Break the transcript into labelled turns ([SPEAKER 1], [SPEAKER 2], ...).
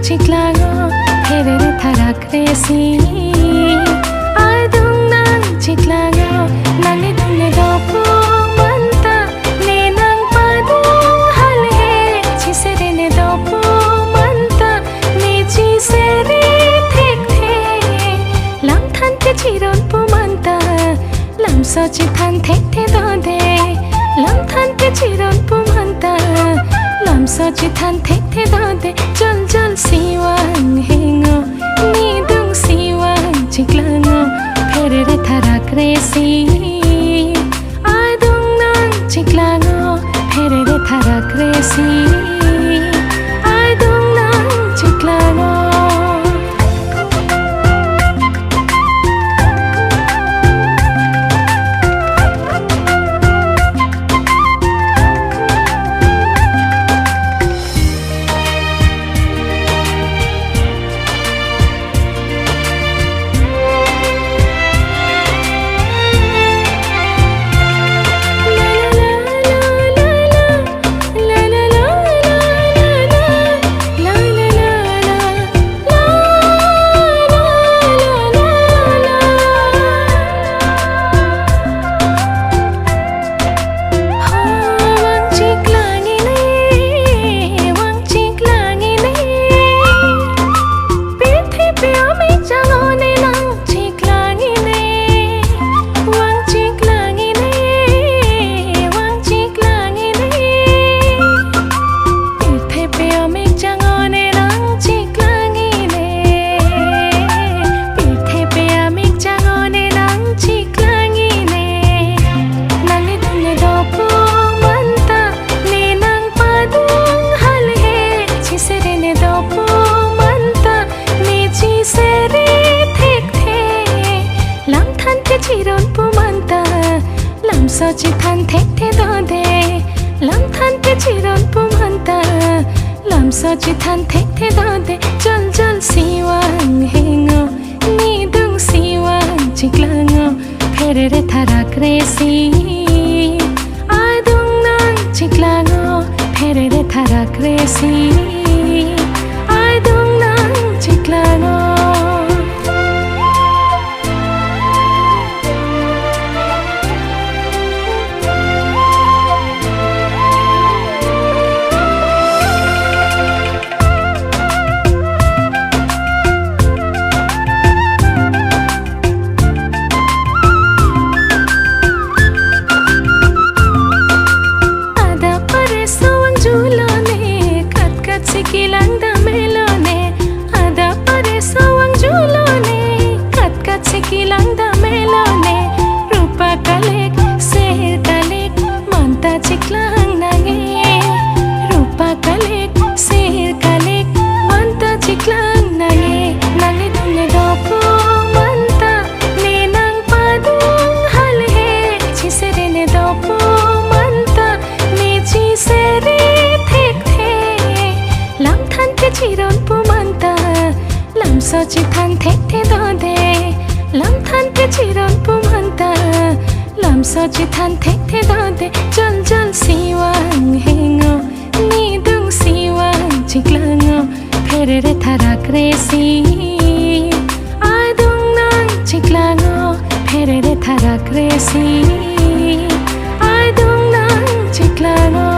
[SPEAKER 1] chiclago herere tharak resi adung nang chiclago nangni dungne dopo manta ne nang padung halhe chiserene dopo manta ne chisere thek the lam than te chiron pu manta lam so chi than thek the do de lam than te chiron pu manta lam so chi than thek the do de jol jol siwang hengo ni dung siwang chiklango pherere tharak resi adung nang chiklango pherere tharak resi adung nang chiklango chiron pu manta lam so chi than thek the do de lam than te chiron pu manta lam so chi than thek the do de jol jol siwang hengo ni dung siwang chiklango pherere tharak resi adung nang chiklango pherere tharak resi adung nang chiklango sikilang damelone ada pare sawang julone kat kat sikilang damelone rupa kalek ser kalek manta chiklang nange rupa kalek ser kalek manta chiklang nange nange dunne dopo manta ne nang padung halhe chiserene dopo manta ne chisere lam than te chiron pu manta lam so chi than thek the do de lam than te chiron pu manta lam so chi than thek the do de jol jol siwang hengo ni dung siwang chiklango pherere tharak resi adung nang chiklango pherere tharak resi adung nang chiklango